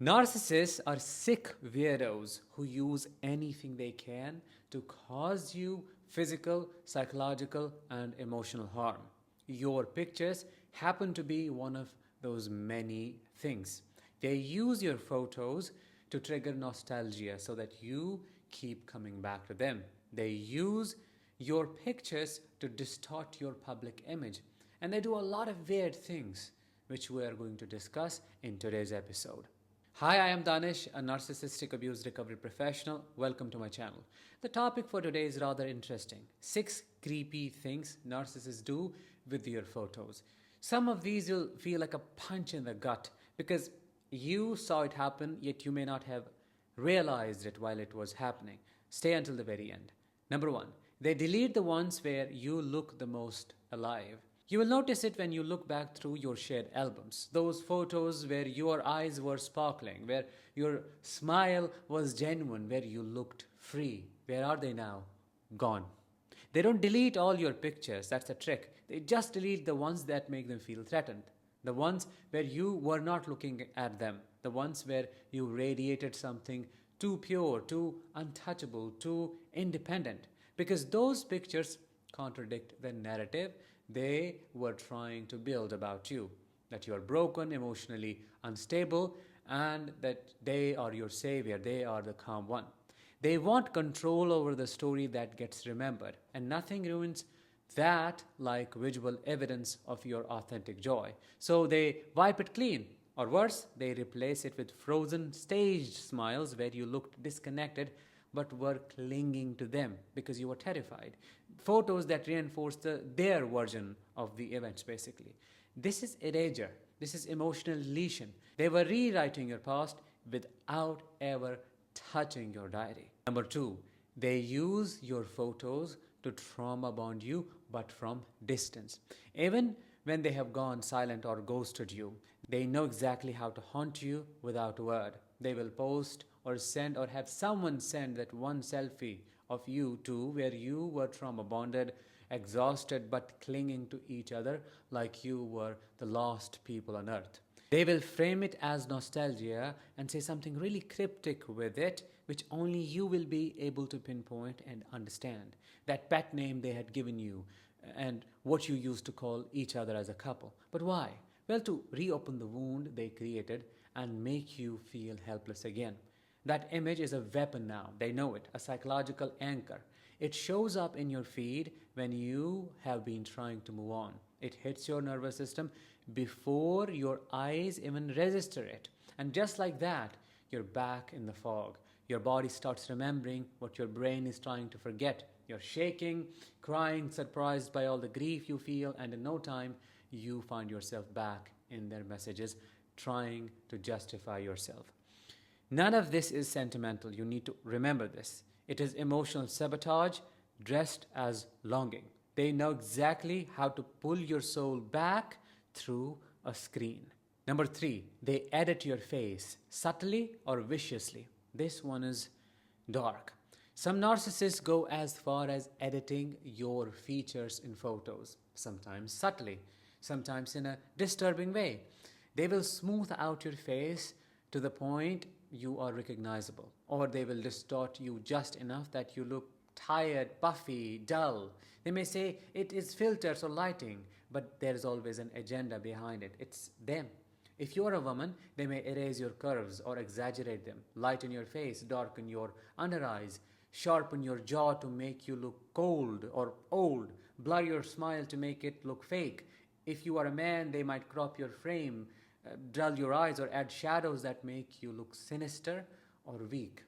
Narcissists are sick weirdos who use anything they can to cause you physical, psychological, and emotional harm. Your pictures happen to be one of those many things. They use your photos to trigger nostalgia so that you keep coming back to them. They use your pictures to distort your public image. And they do a lot of weird things, which we are going to discuss in today's episode. Hi, I am Danish, a narcissistic abuse recovery professional. Welcome to my channel. The topic for today is rather interesting. 6 creepy things narcissists do with your photos. Some of these will feel like a punch in the gut because you saw it happen, yet you may not have realized it while it was happening. Stay until the very end. Number 1, they delete the ones where you look the most alive. You will notice it when you look back through your shared albums. Those photos where your eyes were sparkling, where your smile was genuine, where you looked free. Where are they now? Gone. They don't delete all your pictures, that's a trick. They just delete the ones that make them feel threatened. The ones where you were not looking at them. The ones where you radiated something too pure, too untouchable, too independent. Because those pictures contradict the narrative they were trying to build about you, that you are broken, emotionally unstable, and that they are your savior, they are the calm one. They want control over the story that gets remembered, and nothing ruins that like visual evidence of your authentic joy. So they wipe it clean, or worse, they replace it with frozen, staged smiles where you looked disconnected but were clinging to them because you were terrified. Photos that reinforce their version of the events, basically. This is erasure. This is emotional lesion. They were rewriting your past without ever touching your diary. Number 2, they use your photos to trauma bond you, but from distance. Even when they have gone silent or ghosted you, they know exactly how to haunt you without a word. They will post or send or have someone send that one selfie of you two where you were trauma bonded, exhausted but clinging to each other like you were the lost people on earth. They will frame it as nostalgia and say something really cryptic with it, which only you will be able to pinpoint and understand. That pet name they had given you and what you used to call each other as a couple. But why? Well, to reopen the wound they created and make you feel helpless again. That image is a weapon now. They know it, a psychological anchor. It shows up in your feed when you have been trying to move on. It hits your nervous system before your eyes even register it. And just like that, you're back in the fog. Your body starts remembering what your brain is trying to forget. You're shaking, crying, surprised by all the grief you feel, and in no time, you find yourself back in their messages, trying to justify yourself. None of this is sentimental. You need to remember this. It is emotional sabotage dressed as longing. They know exactly how to pull your soul back through a screen. Number 3, they edit your face subtly or viciously. This one is dark. Some narcissists go as far as editing your features in photos, sometimes subtly, sometimes in a disturbing way. They will smooth out your face to the point you are recognizable, or they will distort you just enough that you look tired, puffy, dull. They may say it is filters or lighting, but there is always an agenda behind it. It's them. If you are a woman, they may erase your curves or exaggerate them, lighten your face, darken your under eyes, sharpen your jaw to make you look cold or old, blur your smile to make it look fake. If you are a man, they might crop your frame, dull your eyes, or add shadows that make you look sinister or weak.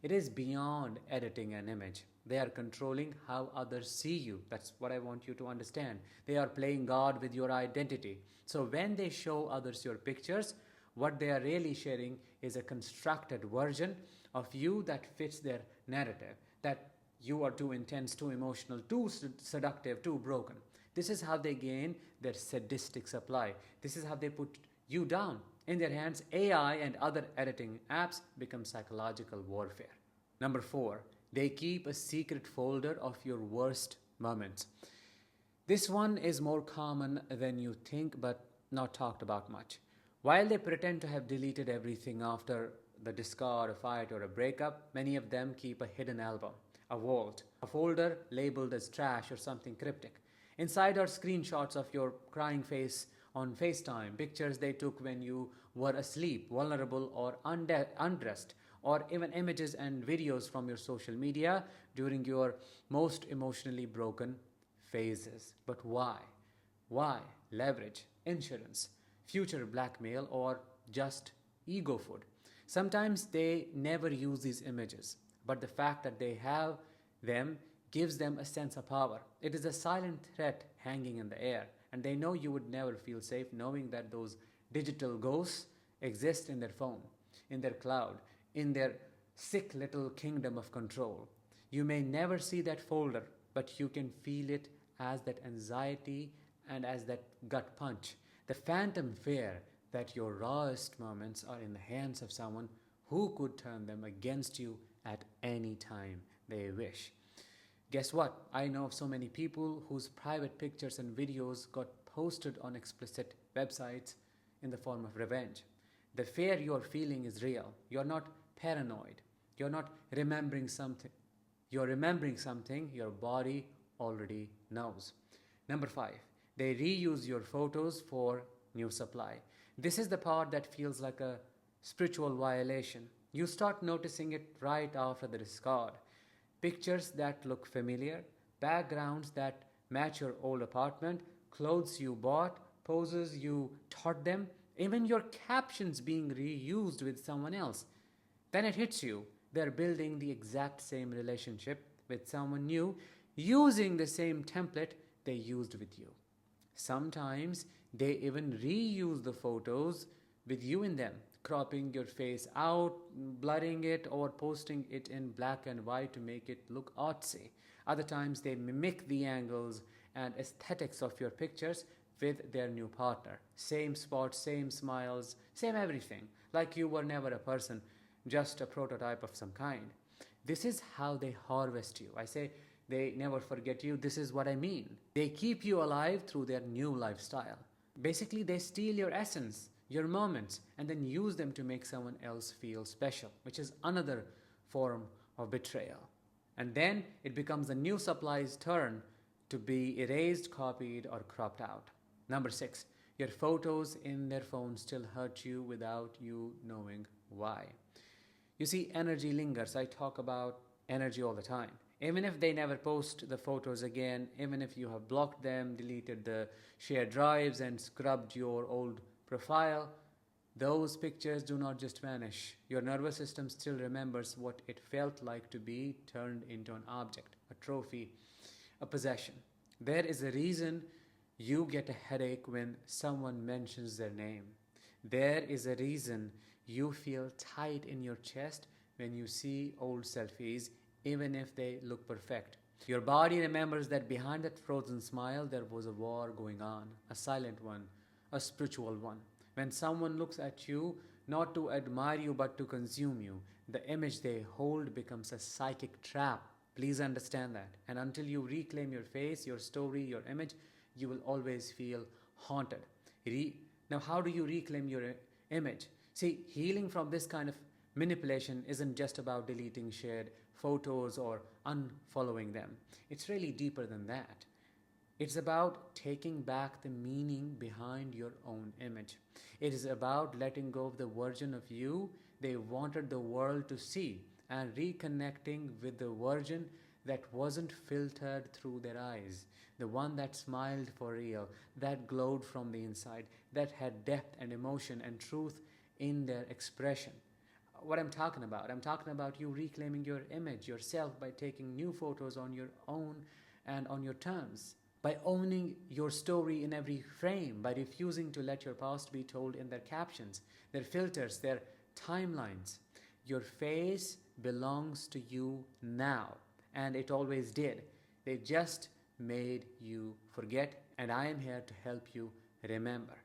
It is beyond editing an image. They are controlling how others see you. That's what I want you to understand. They are playing God with your identity. So when they show others your pictures, what they are really sharing is a constructed version of you that fits their narrative, that you are too intense, too emotional, too seductive, too broken. This is how they gain their sadistic supply. This is how they put you down. In their hands, AI and other editing apps become psychological warfare. Number 4, they keep a secret folder of your worst moments. This one is more common than you think, but not talked about much. While they pretend to have deleted everything after the discard, a fight, or a breakup, many of them keep a hidden album, a vault, a folder labeled as trash or something cryptic. Inside are screenshots of your crying face on FaceTime, pictures they took when you were asleep, vulnerable, or undressed, or even images and videos from your social media during your most emotionally broken phases. But why? Why? Leverage, insurance, future blackmail, or just ego food. Sometimes they never use these images, but the fact that they have them gives them a sense of power. It is a silent threat hanging in the air, and they know you would never feel safe knowing that those digital ghosts exist in their phone, in their cloud, in their sick little kingdom of control. You may never see that folder, but you can feel it as that anxiety and as that gut punch, the phantom fear that your rawest moments are in the hands of someone who could turn them against you at any time they wish. Guess what? I know of so many people whose private pictures and videos got posted on explicit websites in the form of revenge. The fear you're feeling is real. You're not paranoid. You're not remembering something. You're remembering something your body already knows. Number 5, they reuse your photos for new supply. This is the part that feels like a spiritual violation. You start noticing it right after the discard. Pictures that look familiar, backgrounds that match your old apartment, clothes you bought, poses you taught them, even your captions being reused with someone else. Then it hits you. They're building the exact same relationship with someone new using the same template they used with you. Sometimes they even reuse the photos with you in them, cropping your face out, blurring it, or posting it in black and white to make it look artsy. Other times they mimic the angles and aesthetics of your pictures with their new partner. Same spots, same smiles, same everything, like you were never a person, just a prototype of some kind. This is how they harvest you. I say they never forget you. This is what I mean. They keep you alive through their new lifestyle. Basically, they steal your essence, your moments, and then use them to make someone else feel special, which is another form of betrayal. And then it becomes the new supply's turn to be erased, copied, or cropped out. Number 6, your photos in their phone still hurt you without you knowing why. You see, energy lingers. I talk about energy all the time. Even if they never post the photos again, even if you have blocked them, deleted the shared drives, and scrubbed your old profile, those pictures do not just vanish. Your nervous system still remembers what it felt like to be turned into an object, a trophy, a possession. There is a reason you get a headache when someone mentions their name. There is a reason you feel tight in your chest when you see old selfies, even if they look perfect. Your body remembers that behind that frozen smile there was a war going on, a silent one, a spiritual one. When someone looks at you, not to admire you but to consume you, the image they hold becomes a psychic trap. Please understand that. And until you reclaim your face, your story, your image, you will always feel haunted. Now, how do you reclaim your image? See, healing from this kind of manipulation isn't just about deleting shared photos or unfollowing them. It's really deeper than that. It's about taking back the meaning behind your own image. It is about letting go of the version of you they wanted the world to see and reconnecting with the version that wasn't filtered through their eyes, the one that smiled for real, that glowed from the inside, that had depth and emotion and truth in their expression. What I'm talking about you reclaiming your image, yourself, by taking new photos on your own and on your terms, by owning your story in every frame, by refusing to let your past be told in their captions, their filters, their timelines. Your face belongs to you now, and it always did. They just made you forget, and I am here to help you remember.